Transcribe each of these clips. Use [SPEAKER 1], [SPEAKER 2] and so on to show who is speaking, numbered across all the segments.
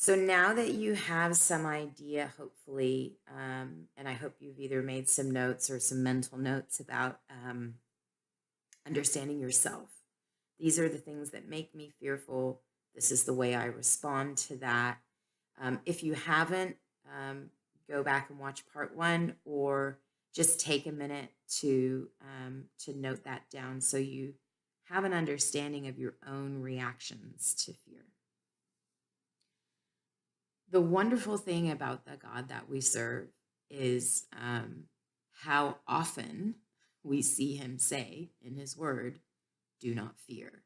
[SPEAKER 1] So now that you have some idea, hopefully, and I hope you've either made some notes or some mental notes about understanding yourself. These are the things that make me fearful. This is the way I respond to that. If you haven't, um, go back and watch part one, or just take a minute to note that down so you have an understanding of your own reactions to fear. The wonderful thing about the God that we serve is how often we see him say in his word, do not fear,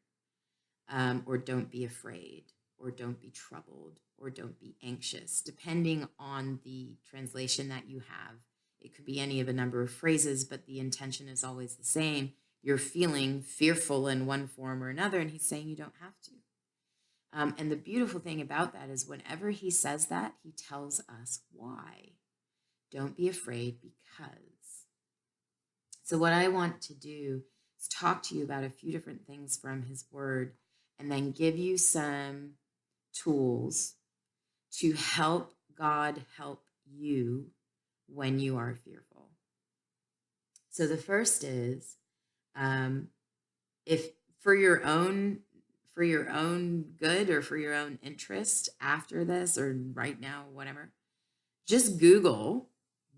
[SPEAKER 1] or don't be afraid, or don't be troubled, or don't be anxious, depending on the translation that you have. It could be any of a number of phrases, but the intention is always the same. You're feeling fearful in one form or another, and he's saying you don't have to. And the beautiful thing about that is whenever he says that, he tells us why. Don't be afraid because. So, what I want to do is talk to you about a few different things from his word and then give you some tools to help God help you when you are fearful. So, the first is um, if for your own good or for your own interest after this or right now, whatever, just Google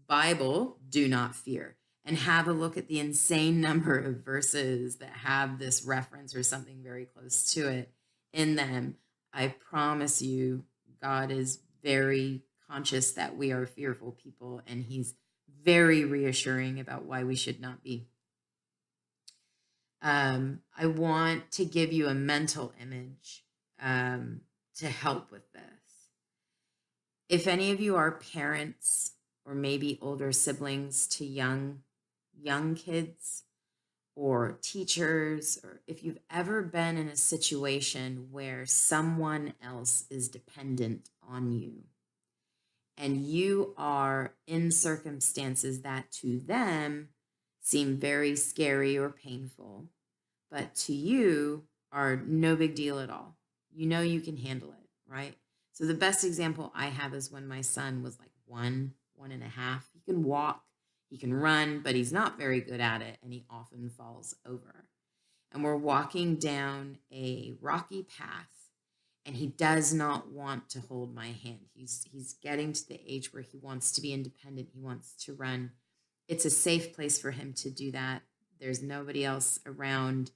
[SPEAKER 1] Bible, do not fear, and have a look at the insane number of verses that have this reference or something very close to it in them. I promise you, God is very conscious that we are fearful people, and he's very reassuring about why we should not be. I want to give you a mental image to help with this. If any of you are parents or maybe older siblings to young kids or teachers, or if you've ever been in a situation where someone else is dependent on you and you are in circumstances that to them seem very scary or painful, but to you are no big deal at all. You know you can handle it, right? So the best example I have is when my son was like 1.5. He can walk, he can run, but he's not very good at it, and he often falls over. And we're walking down a rocky path, and he does not want to hold my hand. He's getting to the age where he wants to be independent. He wants to run. It's a safe place for him to do that. There's nobody else around.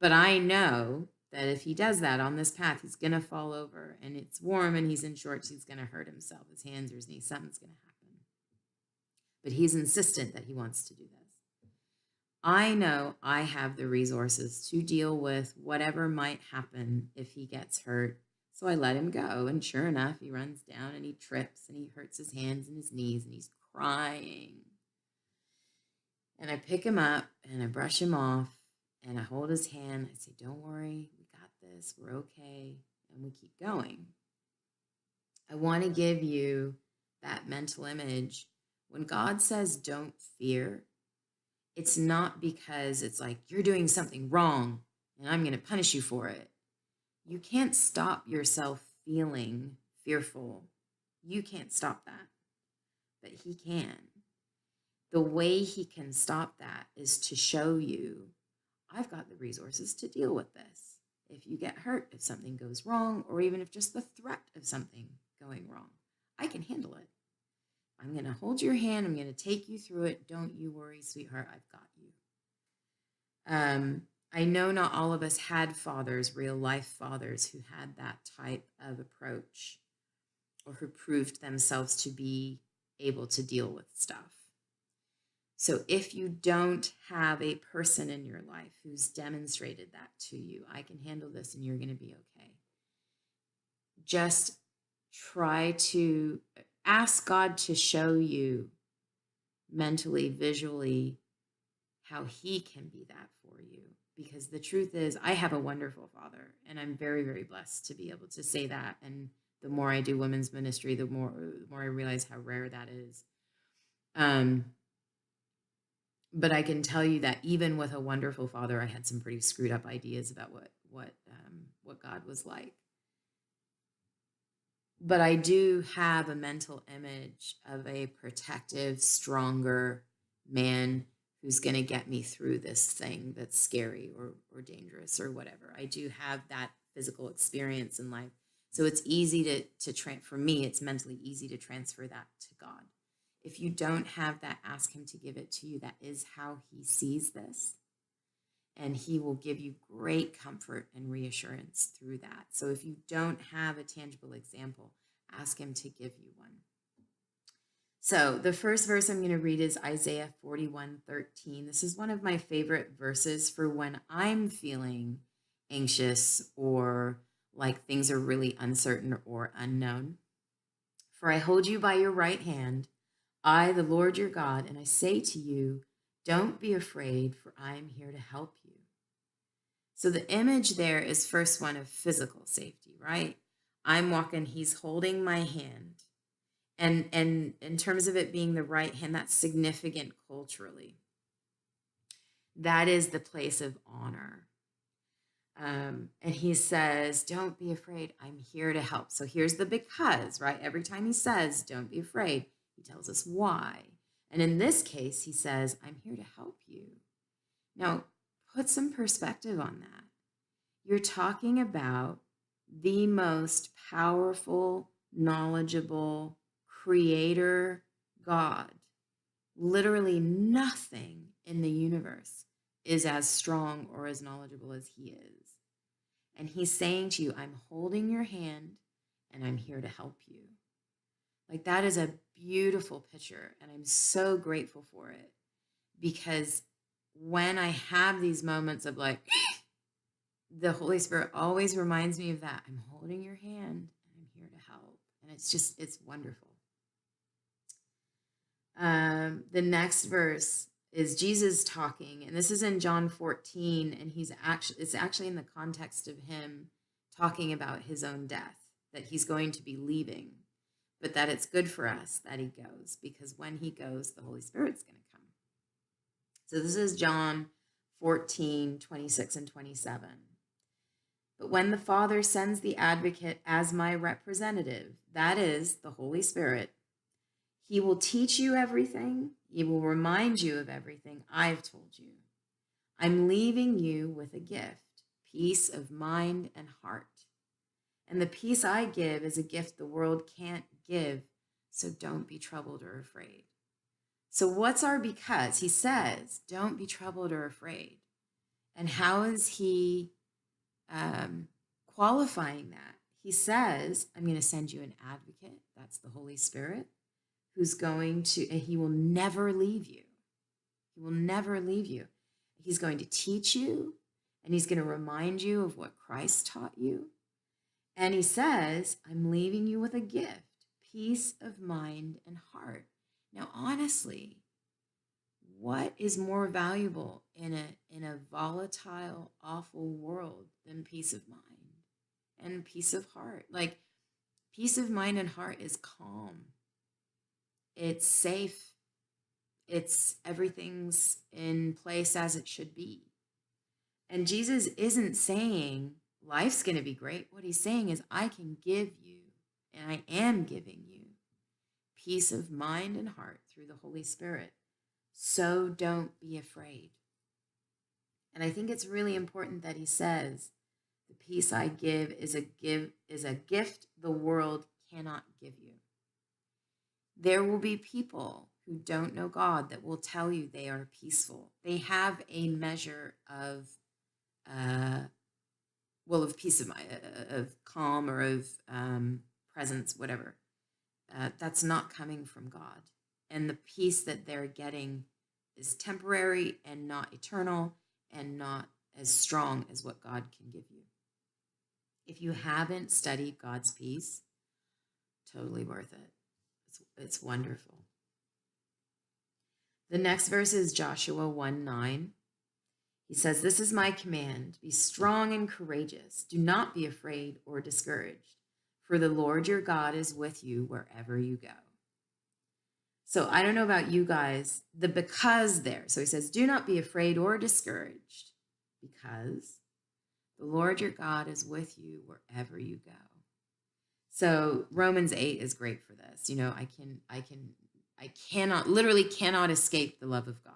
[SPEAKER 1] But I know that if he does that on this path, he's going to fall over, and it's warm and he's in shorts. He's going to hurt himself, his hands or his knees. Something's going to happen. But he's insistent that he wants to do this. I know I have the resources to deal with whatever might happen if he gets hurt. So I let him go. And sure enough, he runs down and he trips and he hurts his hands and his knees and he's crying. And I pick him up and I brush him off and I hold his hand. I say, don't worry, we got this. We're okay. And we keep going. I want to give you that mental image. When God says don't fear, it's not because it's like you're doing something wrong and I'm going to punish you for it. You can't stop yourself feeling fearful. You can't stop that, but he can. The way he can stop that is to show you, I've got the resources to deal with this. If you get hurt, if something goes wrong, or even if just the threat of something going wrong, I can handle it. I'm going to hold your hand. I'm going to take you through it. Don't you worry, sweetheart. I've got you. I know not all of us had fathers, real life fathers, who had that type of approach or who proved themselves to be able to deal with stuff. So if you don't have a person in your life who's demonstrated that to you, I can handle this and you're going to be okay. Just try to ask God to show you mentally, visually, how he can be that for you. Because the truth is, I have a wonderful father, and I'm very, very blessed to be able to say that. And the more I do women's ministry, the more I realize how rare that is. But I can tell you that even with a wonderful father, I had some pretty screwed up ideas about what God was like. But I do have a mental image of a protective, stronger man who's going to get me through this thing that's scary or dangerous or whatever. I do have that physical experience in life. So it's easy for me, it's mentally easy to transfer that to God. If you don't have that, ask him to give it to you. That is how he sees this. And he will give you great comfort and reassurance through that. So if you don't have a tangible example, ask him to give you one. So the first verse I'm going to read is Isaiah 41:13. This is one of my favorite verses for when I'm feeling anxious or like things are really uncertain or unknown. For I hold you by your right hand, I, the Lord your God, and I say to you, don't be afraid, for I am here to help you. So the image there is first one of physical safety, right? I'm walking, he's holding my hand. And in terms of it being the right hand, that's significant culturally. That is the place of honor. And he says, don't be afraid. I'm here to help. So here's the because, right? Every time he says, don't be afraid, he tells us why. And in this case, he says, I'm here to help you. Now, put some perspective on that. You're talking about the most powerful, knowledgeable creator God. Literally nothing in the universe is as strong or as knowledgeable as he is. And he's saying to you, I'm holding your hand and I'm here to help you. Like, that is a beautiful picture. And I'm so grateful for it, because when I have these moments of like, the Holy Spirit always reminds me of that. I'm holding your hand and I'm here to help. And it's wonderful. The next verse is Jesus talking, and this is in John 14, and it's actually in the context of him talking about his own death, that he's going to be leaving, but that it's good for us that he goes, because when he goes, the Holy Spirit's going to come. So this is John 14:26 and 27. But when the Father sends the advocate as my representative, that is the Holy Spirit, he will teach you everything. He will remind you of everything I've told you. I'm leaving you with a gift, peace of mind and heart. And the peace I give is a gift the world can't give, so don't be troubled or afraid. So what's our because? He says, don't be troubled or afraid. And how is he qualifying that? He says, I'm going to send you an advocate. That's the Holy Spirit, who's going to, and he will never leave you. He will never leave you. He's going to teach you, and he's going to remind you of what Christ taught you. And he says, I'm leaving you with a gift, peace of mind and heart. Now, honestly, what is more valuable in a volatile, awful world than peace of mind and peace of heart? Like, peace of mind and heart is calm. It's safe. It's everything's in place as it should be. And Jesus isn't saying life's going to be great. What he's saying is, I can give you, and I am giving you, peace of mind and heart through the Holy Spirit. So don't be afraid. And I think it's really important that he says, the peace I give is a gift the world cannot give you. There will be people who don't know God that will tell you they are peaceful. They have a measure of peace of mind, of calm, or of presence, whatever. That's not coming from God. And the peace that they're getting is temporary and not eternal and not as strong as what God can give you. If you haven't studied God's peace, totally worth it. It's wonderful. The next verse is Joshua 1:9. He says, this is my command, be strong and courageous. Do not be afraid or discouraged, for the Lord your God is with you wherever you go. So I don't know about you guys, the because there. So he says, do not be afraid or discouraged, because the Lord your God is with you wherever you go. So Romans 8 is great for this. I cannot, literally cannot escape the love of God.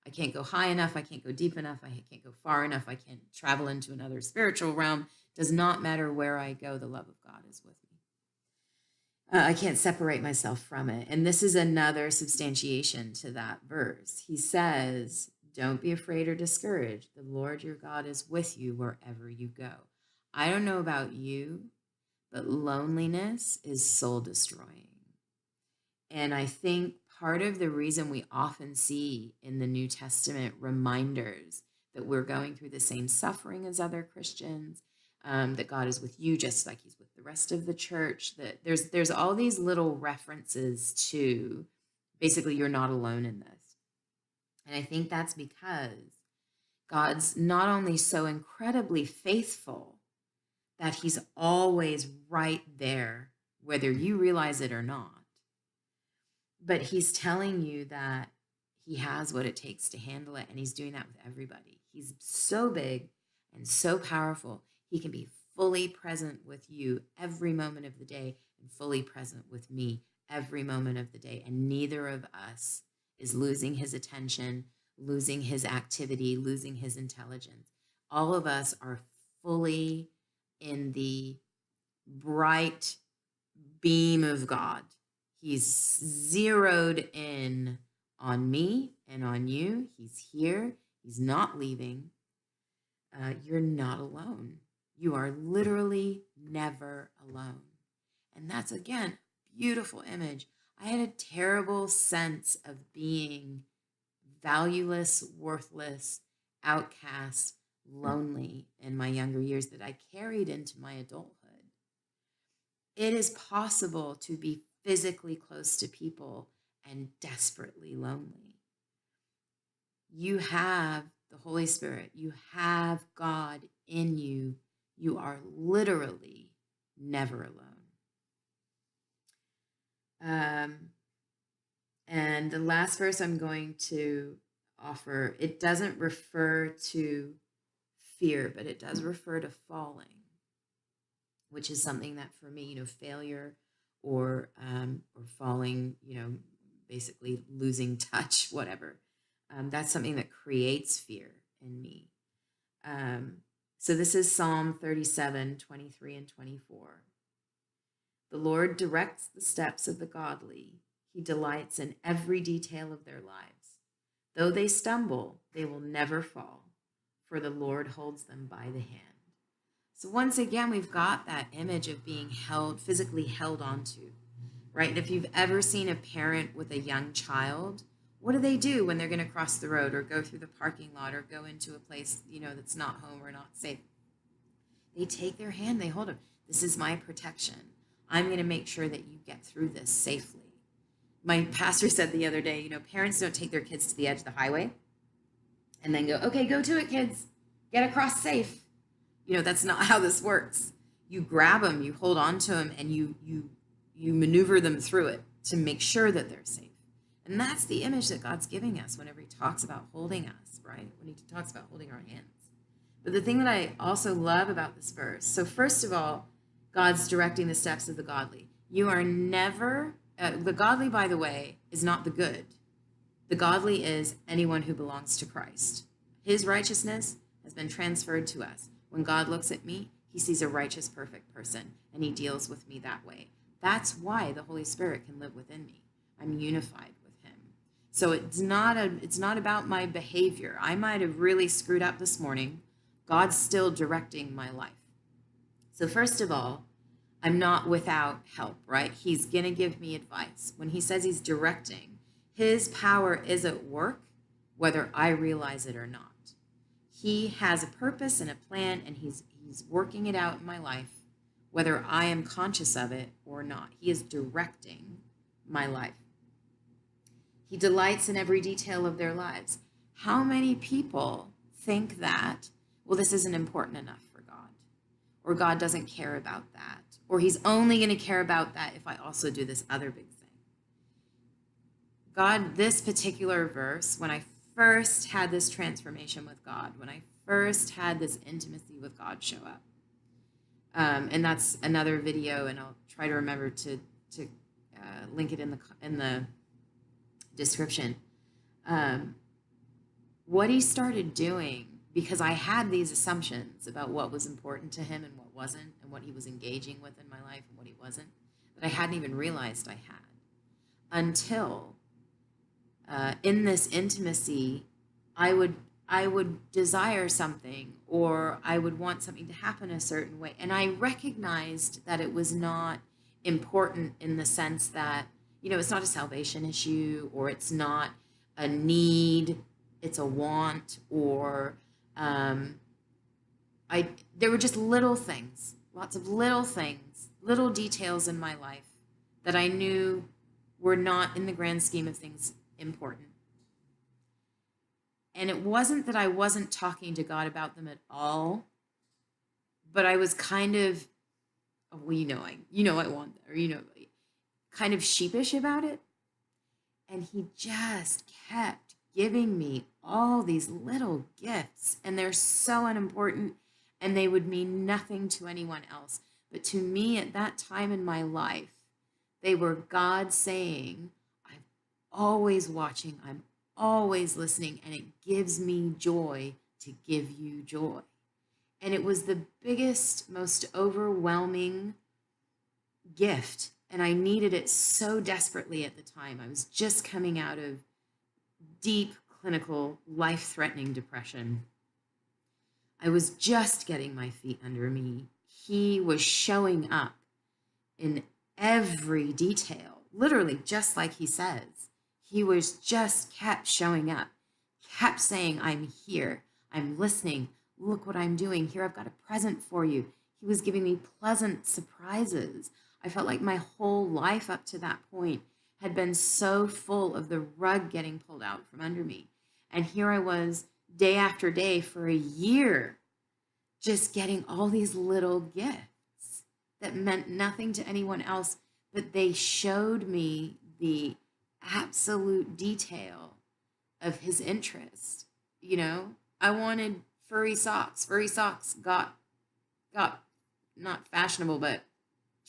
[SPEAKER 1] I can't go high enough. I can't go deep enough. I can't go far enough. I can't travel into another spiritual realm. Does not matter where I go. The love of God is with me. I can't separate myself from it. And this is another substantiation to that verse. He says, don't be afraid or discouraged. The Lord your God is with you wherever you go. I don't know about you, but loneliness is soul destroying. And I think part of the reason we often see in the New Testament reminders that we're going through the same suffering as other Christians, that God is with you just like he's with the rest of the church, that there's all these little references to basically you're not alone in this. And I think that's because God's not only so incredibly faithful that he's always right there, whether you realize it or not, but he's telling you that he has what it takes to handle it, and he's doing that with everybody. He's so big and so powerful. He can be fully present with you every moment of the day and fully present with me every moment of the day. And neither of us is losing his attention, losing his activity, losing his intelligence. All of us are fully in the bright beam of God. He's zeroed in on me and on you. He's here. He's not leaving. You're not alone. You are literally never alone. And that's, again, beautiful image. I had a terrible sense of being valueless, worthless, outcast, lonely in my younger years that I carried into my adulthood. It is possible to be physically close to people and desperately lonely. You have the Holy Spirit. You have God in you. You are literally never alone. And the last verse I'm going to offer, it doesn't refer to fear, but it does refer to falling, which is something that for me, failure or falling, basically losing touch, whatever. That's something that creates fear in me. So this is Psalm 37, 23 and 24. The Lord directs the steps of the godly. He delights in every detail of their lives. Though they stumble, they will never fall, for the Lord holds them by the hand. So once again, we've got that image of being held, physically held onto, right? And if you've ever seen a parent with a young child, what do they do when they're going to cross the road or go through the parking lot or go into a place, that's not home or not safe? They take their hand, they hold them. This is my protection. I'm going to make sure that you get through this safely. My pastor said the other day, parents don't take their kids to the edge of the highway and then go, okay, go to it, kids. Get across safe. That's not how this works. You grab them, you hold on to them, and you maneuver them through it to make sure that they're safe. And that's the image that God's giving us whenever he talks about holding us, right? When he talks about holding our hands. But the thing that I also love about this verse, so first of all, God's directing the steps of the godly. You are never, the godly, by the way, is not the good. The godly is anyone who belongs to Christ. His righteousness has been transferred to us. When God looks at me, he sees a righteous, perfect person, and he deals with me that way. That's why the Holy Spirit can live within me. I'm unified with him. So it's not about my behavior. I might have really screwed up this morning. God's still directing my life. So first of all, I'm not without help, right? He's going to give me advice. When he says he's directing, his power is at work, whether I realize it or not. He has a purpose and a plan, and he's working it out in my life, whether I am conscious of it or not. He is directing my life. He delights in every detail of their lives. How many people think that, well, this isn't important enough for God, or God doesn't care about that, or he's only going to care about that if I also do this other big thing? God, this particular verse, when I first had this transformation with God, when I first had this intimacy with God show up, And that's another video, and I'll try to remember to link it in the description. Um, what he started doing, because I had these assumptions about what was important to him and what wasn't, and what he was engaging with in my life and what he wasn't, that I hadn't even realized I had until in this intimacy, I would desire something, or I would want something to happen a certain way, and I recognized that it was not important in the sense that, it's not a salvation issue, or it's not a need, it's a want, or um, there were just little things, lots of little things, little details in my life that I knew were not, in the grand scheme of things, important. And it wasn't that I wasn't talking to God about them at all, but I was kind of, oh, well, I want that, or kind of sheepish about it. And he just kept giving me all these little gifts, and they're so unimportant, and they would mean nothing to anyone else. But to me, at that time in my life, they were God saying, I'm always watching, I'm always listening, and it gives me joy to give you joy. And it was the biggest, most overwhelming gift, and I needed it so desperately at the time. I was just coming out of deep, clinical, life-threatening depression. I was just getting my feet under me. He was showing up in every detail, literally just like he says. He was just kept showing up, kept saying, I'm here, I'm listening, look what I'm doing here, I've got a present for you. He was giving me pleasant surprises. I felt like my whole life up to that point had been so full of the rug getting pulled out from under me. And here I was, day after day for a year, just getting all these little gifts that meant nothing to anyone else, but they showed me the absolute detail of his interest. I wanted furry socks. Furry socks got not fashionable, but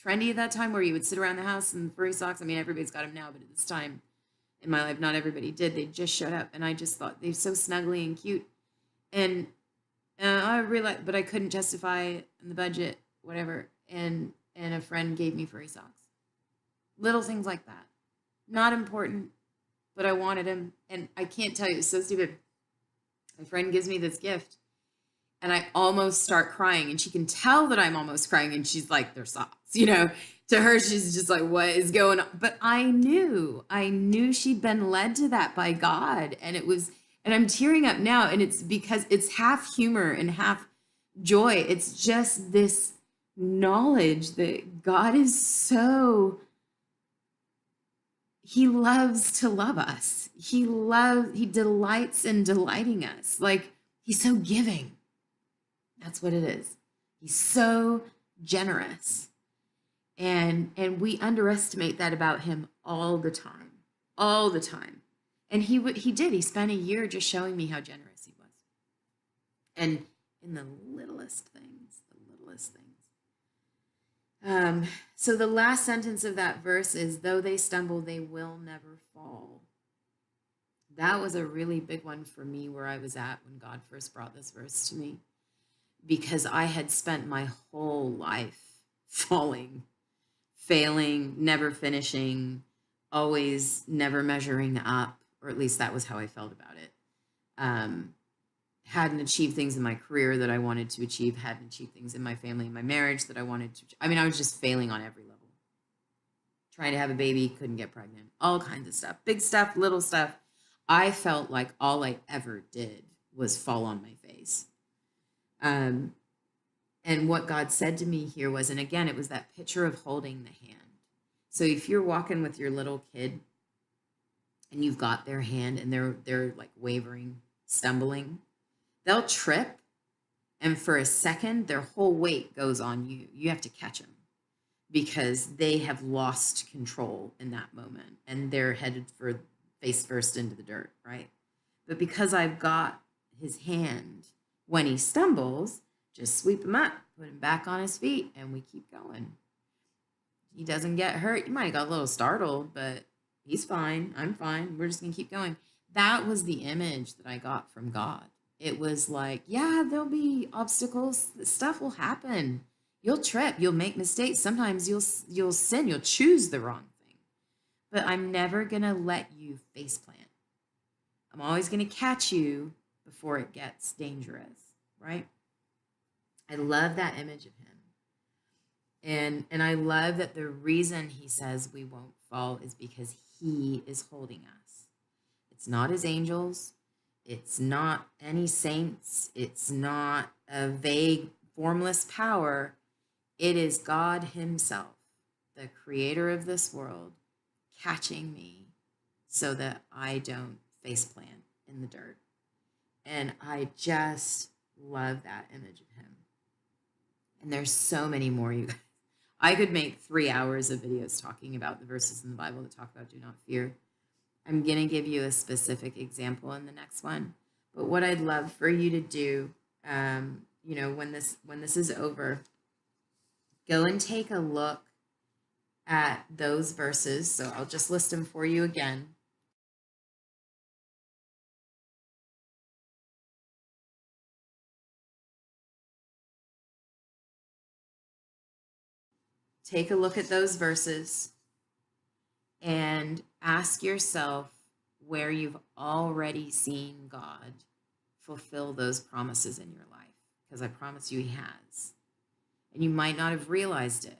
[SPEAKER 1] trendy at that time, where you would sit around the house in furry socks. I mean, everybody's got them now, but at this time in my life, not everybody did. They just showed up, and I just thought they're so snuggly and cute. And I realized, but I couldn't justify it in the budget, whatever. And a friend gave me furry socks. Little things like that. Not important, but I wanted them. And I can't tell you, it's so stupid. My friend gives me this gift, and I almost start crying, and she can tell that I'm almost crying, and she's like, they're socks, to her, she's just like, what is going on? But I knew she'd been led to that by God, and I'm tearing up now, and it's because it's half humor and half joy. It's just this knowledge that God is he loves to love us. He delights in delighting us. Like, he's so giving. That's what it is. He's so generous. And we underestimate that about him all the time. And he spent a year just showing me how generous he was. And in the littlest things. So the last sentence of that verse is, though they stumble, they will never fall. That was a really big one for me, where I was at when God first brought this verse to me, because I had spent my whole life falling, failing, never finishing, always never measuring up, or at least that was how I felt about it. Hadn't achieved things in my career that I wanted to achieve, hadn't achieved things in my family and my marriage that I wanted to. I mean, I was just failing on every level. Trying to have a baby, couldn't get pregnant, all kinds of stuff, big stuff, little stuff. I felt like all I ever did was fall on my face. And what God said to me here was, and again, it was that picture of holding the hand. So if you're walking with your little kid and you've got their hand and they're like wavering, stumbling, they'll trip, and for a second, their whole weight goes on you. You have to catch them because they have lost control in that moment, and they're headed for face first into the dirt, right? But because I've got his hand, when he stumbles, just sweep him up, put him back on his feet, and we keep going. He doesn't get hurt. You might have got a little startled, but he's fine. I'm fine. We're just going to keep going. That was the image that I got from God. It was like, yeah, there'll be obstacles. Stuff will happen. You'll trip. You'll make mistakes. Sometimes you'll sin. You'll choose the wrong thing. But I'm never going to let you face plant. I'm always going to catch you before it gets dangerous, right? I love that image of him. And I love that the reason he says we won't fall is because he is holding us. It's not his angels. It's not any saints. It's not a vague, formless power. It is God himself, the creator of this world, catching me so that I don't faceplant in the dirt. And I just love that image of him. And there's so many more, you guys. I could make 3 hours of videos talking about the verses in the Bible that talk about do not fear. I'm going to give you a specific example in the next one. But what I'd love for you to do, when this is over, go and take a look at those verses. So I'll just list them for you again. Take a look at those verses and ask yourself where you've already seen God fulfill those promises in your life. Because I promise you he has. And you might not have realized it.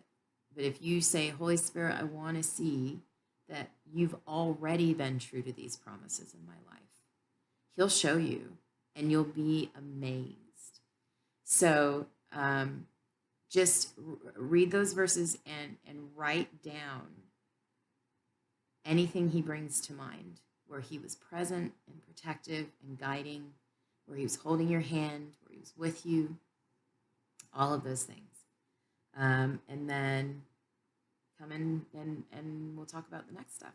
[SPEAKER 1] But if you say, Holy Spirit, I want to see that you've already been true to these promises in my life, he'll show you and you'll be amazed. So just read those verses and write down anything he brings to mind where he was present and protective and guiding, where he was holding your hand, where he was with you, all of those things. And then come in and we'll talk about the next stuff.